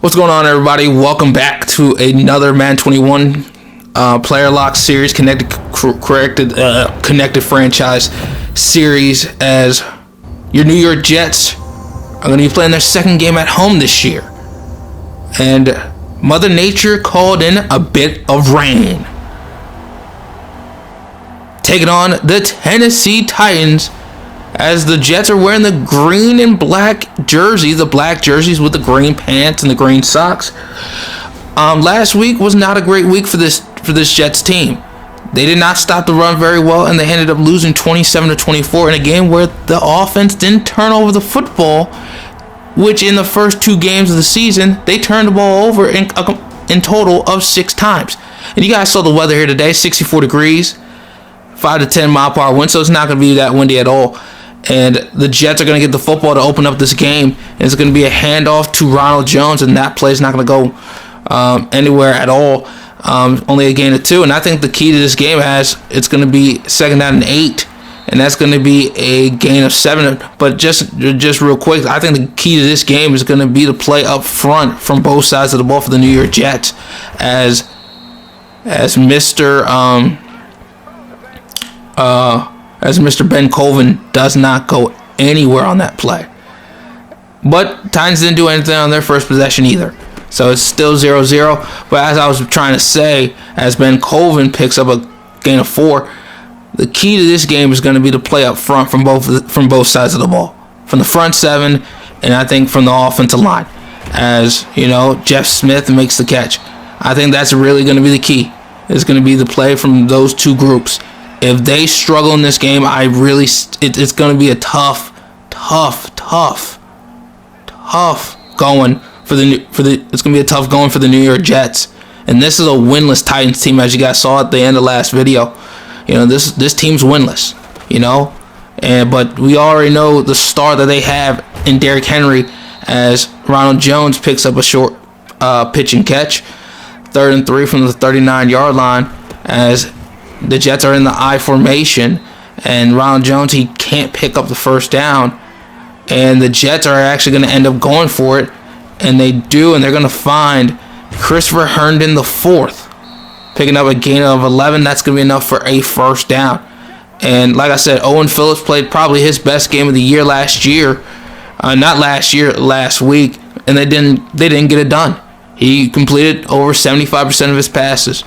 What's going on, everybody? Welcome back to another Madden 21 Player Lock series, connected franchise series, as your New York Jets are going to be playing their second game at home this year. And Mother Nature called in a bit of rain, taking on the Tennessee Titans, as the Jets are wearing the green and black jersey, the black jerseys with the green pants and the green socks. Last week was not a great week for this Jets team. They did not stop the run very well, and they ended up losing 27-24 in a game where the offense didn't turn over the football, which in the first two games of the season, they turned the ball over in total of 6 times. And you guys saw the weather here today, 64 degrees, 5 to 10 mile per hour wind, so it's not going to be that windy at all. And the Jets are going to get the football to open up this game. And it's going to be a handoff to Ronald Jones, and that play is not going to go anywhere at all. Only a gain of 2. And I think the key to this game it's going to be 2nd down and 8. And that's going to be a gain of 7. But just real quick, I think the key to this game is going to be the play up front from both sides of the ball for the New York Jets, as Mr. Ben Colvin does not go anywhere on that play. But Titans didn't do anything on their first possession either. So it's still 0-0. But as I was trying to say, as Ben Colvin picks up a gain of 4, the key to this game is going to be the play up front from both sides of the ball. From the front 7, and I think from the offensive line. As, Jeff Smith makes the catch. I think that's really going to be the key. It's going to be the play from those two groups. If they struggle in this game, it's going to be a tough going it's going to be a tough going for the New York Jets. And this is a winless Titans team, as you guys saw at the end of last video. This team's winless, but we already know the star that they have in Derrick Henry, as Ronald Jones picks up a short pitch and catch, 3rd and 3 from the 39-yard line, as the Jets are in the I formation, and Ronald Jones, he can't pick up the first down, and the Jets are actually going to end up going for it, and they do, and they're going to find Christopher Herndon the 4th, picking up a gain of 11. That's going to be enough for a first down. And like I said, Owen Phillips played probably his best game of the year last week, and they didn't get it done. He completed over 75% of his passes.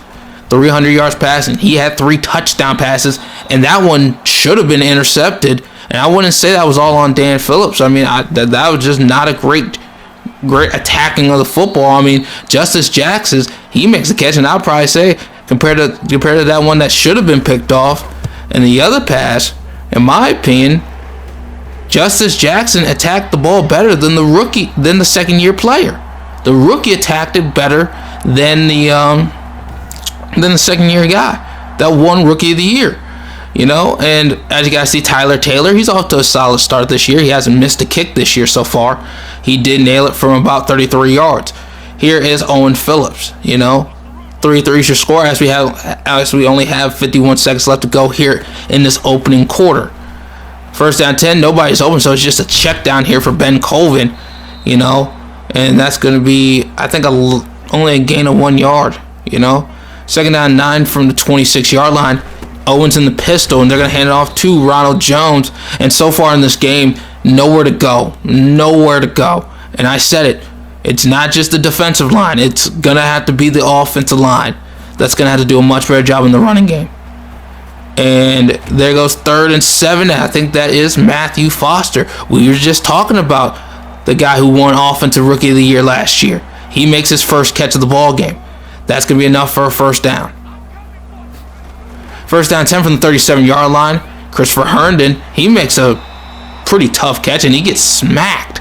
300 yards passing. He had 3 touchdown passes, and that one should have been intercepted. And I wouldn't say that was all on Dan Phillips. I mean, that was just not a great attacking of the football. I mean, Justice Jackson, he makes the catch, and I'll probably say compared to that one that should have been picked off, and the other pass, in my opinion, Justice Jackson attacked the ball better than the second-year player. The rookie attacked it better than the second-year guy that won Rookie of the Year, And as you guys see, Tyler Taylor, he's off to a solid start this year. He hasn't missed a kick this year so far. He did nail it from about 33 yards. Here is Owen Phillips, 3-3 is your score, as we only have 51 seconds left to go here in this opening quarter. First down 10, nobody's open, so it's just a check down here for Ben Colvin, and that's going to be, I think, only a gain of 1 yard, 2nd down 9 from the 26-yard line. Owens in the pistol, and they're going to hand it off to Ronald Jones. And so far in this game, nowhere to go. And I said it. It's not just the defensive line. It's going to have to be the offensive line that's going to have to do a much better job in the running game. And there goes 3rd and 7. I think that is Matthew Foster. We were just talking about the guy who won Offensive Rookie of the Year last year. He makes his first catch of the ball game. That's going to be enough for a first down. First down 10 from the 37-yard line. Christopher Herndon, he makes a pretty tough catch, and he gets smacked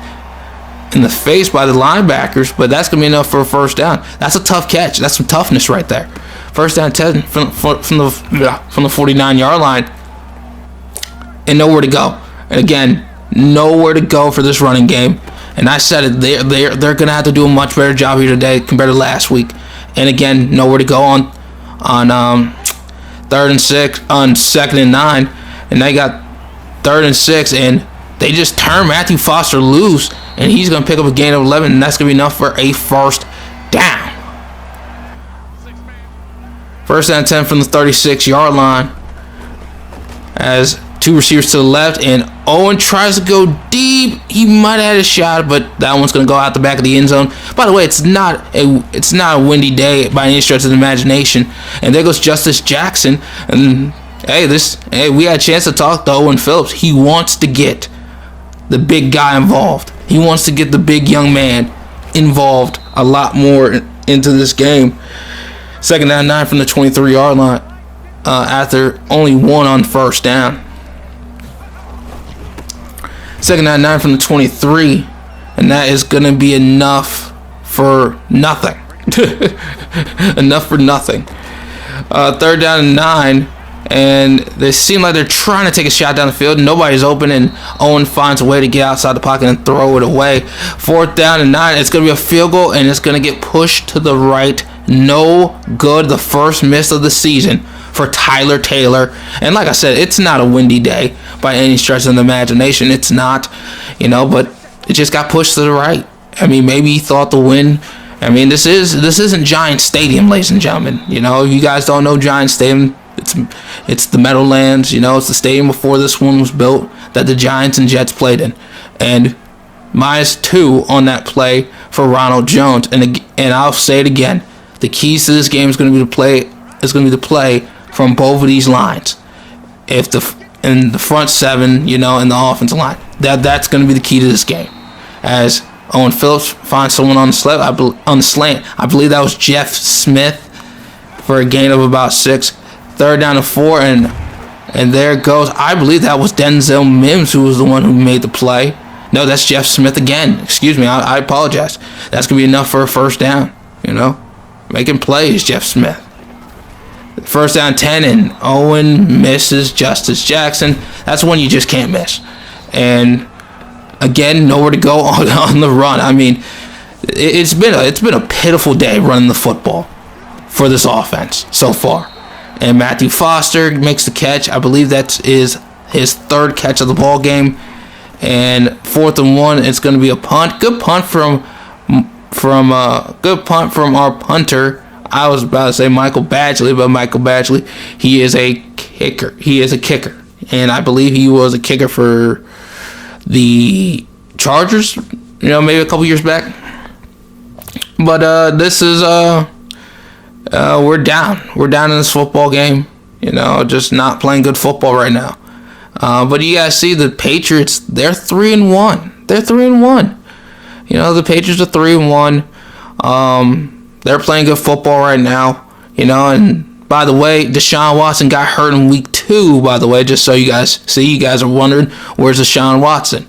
in the face by the linebackers, but that's going to be enough for a first down. That's a tough catch. That's some toughness right there. First down 10 from the 49-yard line, and nowhere to go. And again, nowhere to go for this running game. And I said it, they're going to have to do a much better job here today compared to last week. And again, nowhere to go on 3rd and 6, on 2nd and 9, and they got 3rd and 6, and they just turned Matthew Foster loose and he's going to pick up a gain of 11, and that's going to be enough for a first down. First down 10 from the 36-yard line, as two receivers to the left, and Owen tries to go deep. He might have had a shot, but that one's going to go out the back of the end zone. By the way, it's not a windy day by any stretch of the imagination. And there goes Justice Jackson. And hey, we had a chance to talk to Owen Phillips. He wants to get the big guy involved. He wants to get the big young man involved a lot more into this game. Second down 9 from the 23-yard line after only one on first down. Second down 9 from the 23, and that is going to be enough for nothing. Enough for nothing. Third down and 9, and they seem like they're trying to take a shot down the field. Nobody's open, and Owen finds a way to get outside the pocket and throw it away. Fourth down and 9, it's going to be a field goal, and it's going to get pushed to the right. No good. The first miss of the season for Tyler Taylor. And like I said, it's not a windy day by any stretch of the imagination. It's not, but it just got pushed to the right. I mean, maybe he thought the win. I mean, this isn't Giant Stadium, ladies and gentlemen. You guys don't know Giant Stadium. It's the Meadowlands. It's the stadium before this one was built that the Giants and Jets played in. And -2 on that play for Ronald Jones. And I'll say it again. The keys to this game is going to be the play from both of these lines. If in the front seven, in the offensive line, that's going to be the key to this game. As Owen Phillips finds someone on the slant. I believe that was Jeff Smith for a gain of about 6. Third down and 4, and there it goes. I believe that was Denzel Mims who was the one who made the play. No, that's Jeff Smith again. Excuse me, I apologize. That's going to be enough for a first down, Making plays, Jeff Smith. First down 10, and Owen misses Justice Jackson. That's one you just can't miss. And again, nowhere to go on the run. I mean, it's been a pitiful day running the football for this offense so far. And Matthew Foster makes the catch. I believe that is his third catch of the ball game. And 4th and 1, it's going to be a punt. Good punt from our punter. I was about to say Michael Badgley, but Michael Badgley, he is a kicker. And I believe he was a kicker for the Chargers, maybe a couple years back. But this is we're down. We're down in this football game. Just not playing good football right now. But you guys see the Patriots, they're 3-1. They're 3-1. The Patriots are 3-1. They're playing good football right now. And by the way, Deshaun Watson got hurt in week 2, by the way, just so you guys see. You guys are wondering, where's Deshaun Watson?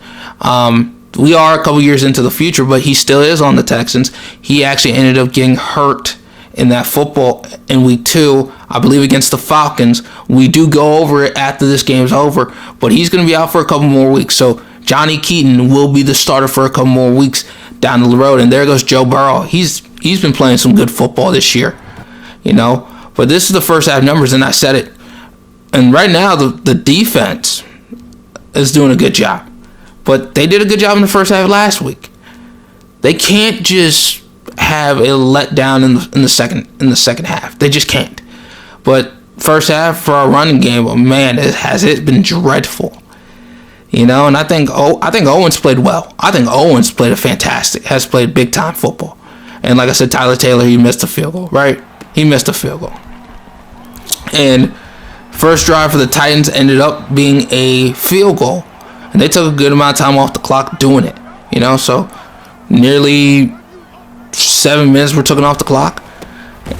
We are a couple years into the future, but he still is on the Texans. He actually ended up getting hurt in that football in week 2, I believe against the Falcons. We do go over it after this game's over, but he's going to be out for a couple more weeks. So Johnny Keaton will be the starter for a couple more weeks down the road. And there goes Joe Burrow. He's been playing some good football this year, But this is the first half numbers, and I said it. And right now, the defense is doing a good job. But they did a good job in the first half last week. They can't just have a letdown in the second half. They just can't. But first half for our running game, man, has been dreadful. And I think Owens played well. I think Owens has played big time football. And like I said, Tyler Taylor, he missed a field goal, right? He missed a field goal. And first drive for the Titans ended up being a field goal. And they took a good amount of time off the clock doing it. So nearly 7 minutes were taken off the clock.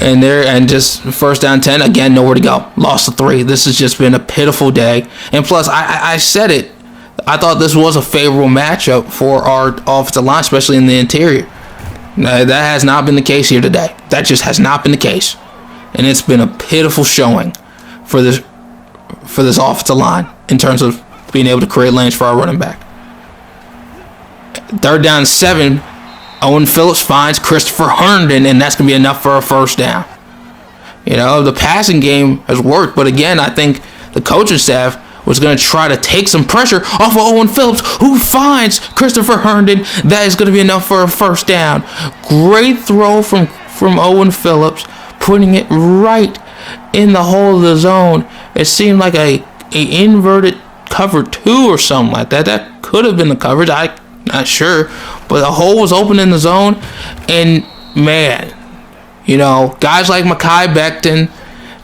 And just first down 10, again, nowhere to go. Lost to 3. This has just been a pitiful day. And plus, I said it. I thought this was a favorable matchup for our offensive line, especially in the interior. That has not been the case here today. That just has not been the case. And it's been a pitiful showing for this offensive line in terms of being able to create lanes for our running back. Third down 7, Owen Phillips finds Christopher Herndon, and that's going to be enough for a first down. The passing game has worked, but again, I think the coaching staff, was going to try to take some pressure off of Owen Phillips, who finds Christopher Herndon. That is going to be enough for a first down. Great throw from Owen Phillips, putting it right in the hole of the zone. It seemed like a inverted cover 2 or something like that. That could have been the coverage. I'm not sure. But the hole was open in the zone. And, man, you know, guys like Mekhi Becton,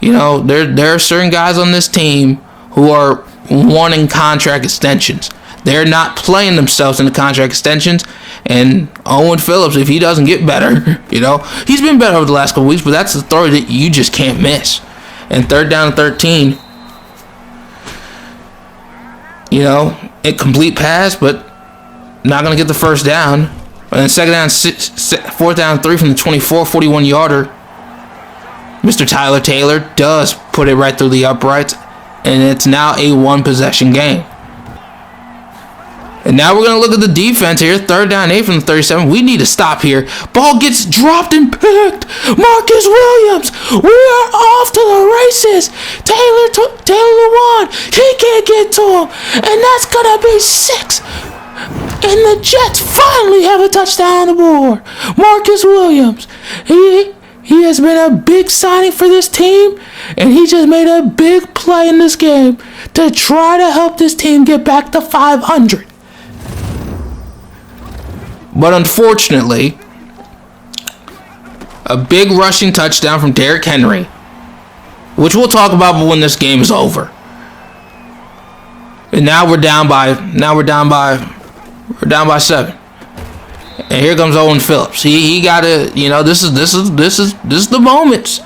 you know, there are certain guys on this team who are wanting contract extensions. They're not playing themselves into contract extensions. And Owen Phillips, if he doesn't get better, you know, he's been better over the last couple weeks, but that's the throw that you just can't miss. And 3rd down and 13, you know, a complete pass, but not going to get the first down. And then 2nd down, 4th down, 3 from the 24, 41-yarder. Mr. Tyler Taylor does put it right through the uprights, and it's now a 1-possession game. And now we're going to look at the defense here. 3rd down, 8 from the 37. We need to stop here. Ball gets dropped and picked. Marcus Williams. We are off to the races. Taylor to one. He can't get to him. And that's going to be 6. And the Jets finally have a touchdown on the board. Marcus Williams. He has been a big signing for this team. And he just made a big play in this game to try to help this team get back to 500. But unfortunately, a big rushing touchdown from Derrick Henry, which we'll talk about when this game is over. And now we're down by 7. And here comes Owen Phillips. He got to, you know, this is the moments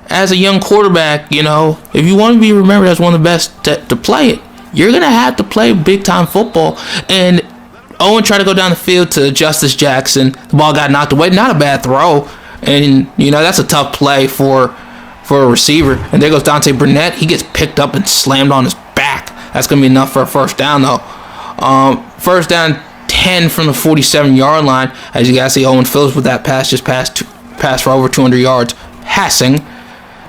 as a young quarterback. You know, if you want to be remembered as one of the best to play it, you're gonna have to play big time football. And Owen tried to go down the field to Justice Jackson. The ball got knocked away. Not a bad throw. And, you know, that's a tough play for a receiver. And there goes Dante Burnett. He gets picked up and slammed on his back. That's going to be enough for a first down, though. 1st down, 10 from the 47-yard line. As you guys see, Owen Phillips with that pass just passed for over 200 yards passing.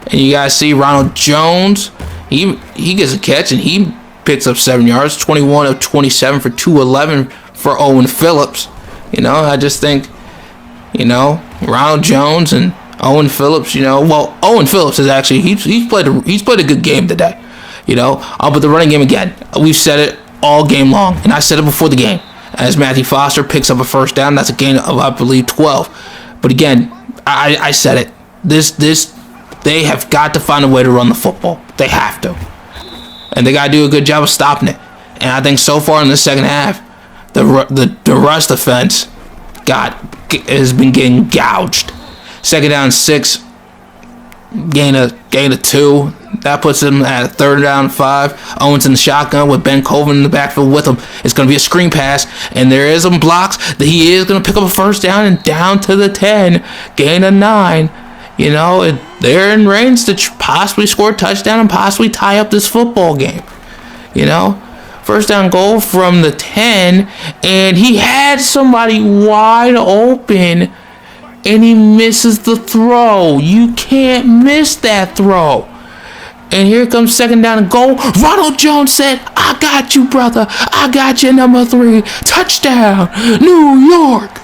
And you guys see Ronald Jones. He gets a catch, and he picks up 7 yards. 21 of 27 for 211 for Owen Phillips. You know, I just think, you know, Ronald Jones and Owen Phillips, you know, well, Owen Phillips is actually, he's played a good game today, you know. But the running game, again, we've said it all game long, and I said it before the game. As Matthew Foster picks up a first down, that's a gain of, I believe, 12. But again, I said it. They have got to find a way to run the football. They have to. And they got to do a good job of stopping it. And I think so far in the second half, the rush defense has been getting gouged. 2nd down, 6, gain of 2. That puts him at 3rd down, 5. Owens in the shotgun with Ben Colvin in the backfield with him. It's going to be a screen pass, and there is some blocks that he is going to pick up a first down and down to the 10, gain of 9. You know, they're in range to possibly score a touchdown and possibly tie up this football game. You know, 1st down goal from the 10, and he had somebody wide open, and he misses the throw. You can't miss that throw. And here comes 2nd down and goal. Ronald Jones said, "I got you, brother. I got you, number 3. Touchdown, New York."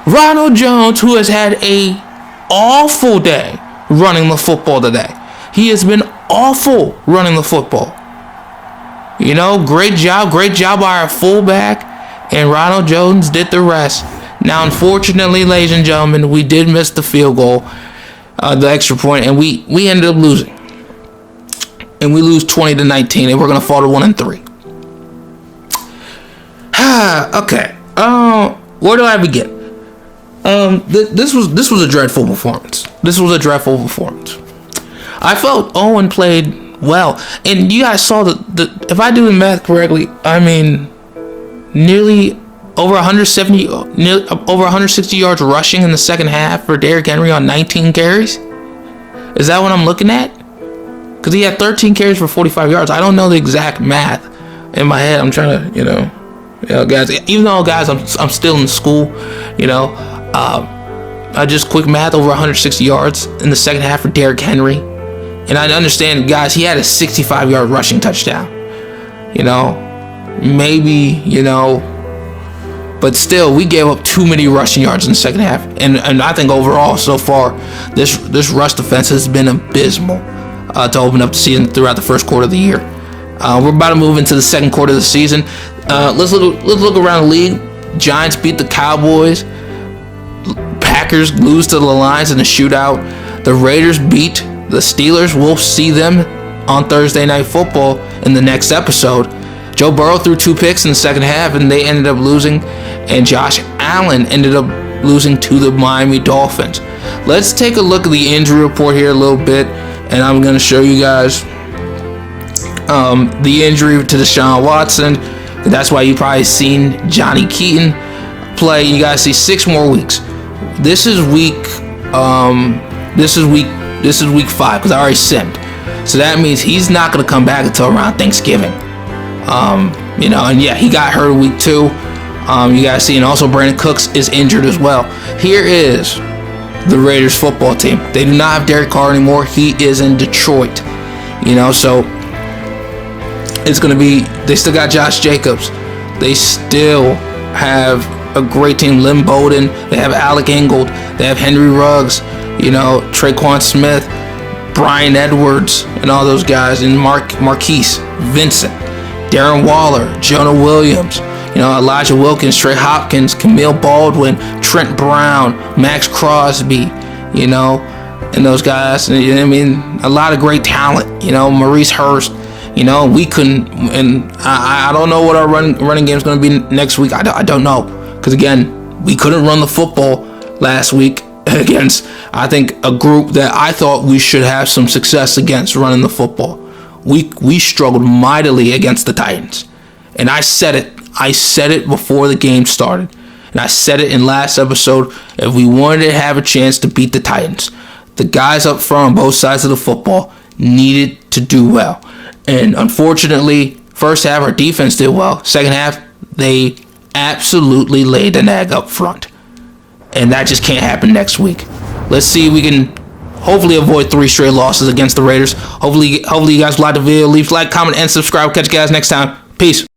Ronald Jones, who has had a awful day running the football today. He has been awful running the football. You know, great job by our fullback, and Ronald Jones did the rest. Now, unfortunately, ladies and gentlemen, we did miss the field goal, the extra point, and we ended up losing. And we lose 20-19, and we're going to fall to 1-3. Okay. Where do I begin? This was a dreadful performance. I felt Owen played well, and you guys saw that if I do the math correctly, I mean, nearly over 160 yards rushing in the second half for Derrick Henry on 19 carries. Is that what I'm looking at? Because he had 13 carries for 45 yards. I don't know the exact math in my head. I'm trying to, guys. Even though, guys, I'm still in school, I just quick math, over 160 yards in the second half for Derrick Henry. And I understand, guys, he had a 65-yard rushing touchdown. Maybe, but still, we gave up too many rushing yards in the second half. And I think overall, so far, this rush defense has been abysmal to open up the season throughout the first quarter of the year. We're about to move into the second quarter of the season. Let's look around the league. Giants beat the Cowboys. Packers lose to the Lions in a shootout. The Raiders beat the Steelers. We'll see them on Thursday Night Football in the next episode. Joe Burrow threw 2 picks in the second half, and they ended up losing. And Josh Allen ended up losing to the Miami Dolphins. Let's take a look at the injury report here a little bit, and I'm going to show you guys the injury to Deshaun Watson. That's why you probably seen Johnny Keaton play. You guys see 6 more weeks. This is week 5 because I already simmed. So that means he's not going to come back until around Thanksgiving. And yeah, he got hurt week 2. You guys see, and also Brandon Cooks is injured as well. Here is the Raiders football team. They do not have Derek Carr anymore. He is in Detroit. So it's going to be, they still got Josh Jacobs. They still have a great team. Lynn Bowden. They have Alec Ingold. They have Henry Ruggs. Traquan Smith, Brian Edwards, and all those guys. And Marquise Vincent, Darren Waller, Jonah Williams, Elijah Wilkins, Trey Hopkins, Camille Baldwin, Trent Brown, Max Crosby, and those guys. A lot of great talent. Maurice Hurst. We couldn't, and I don't know what our running game is going to be next week. I don't know, because again, we couldn't run the football last week against, I think, a group that I thought we should have some success against running the football. We struggled mightily against the Titans, and I said it before the game started, and I said it in last episode. If we wanted to have a chance to beat the Titans, the guys up front on both sides of the football needed to do well. And unfortunately, first half our defense did well. Second half, they absolutely laid an egg up front. And that just can't happen next week. Let's see if we can hopefully avoid 3 straight losses against the Raiders. Hopefully you guys like the video. Leave a like, comment, and subscribe. Catch you guys next time. Peace.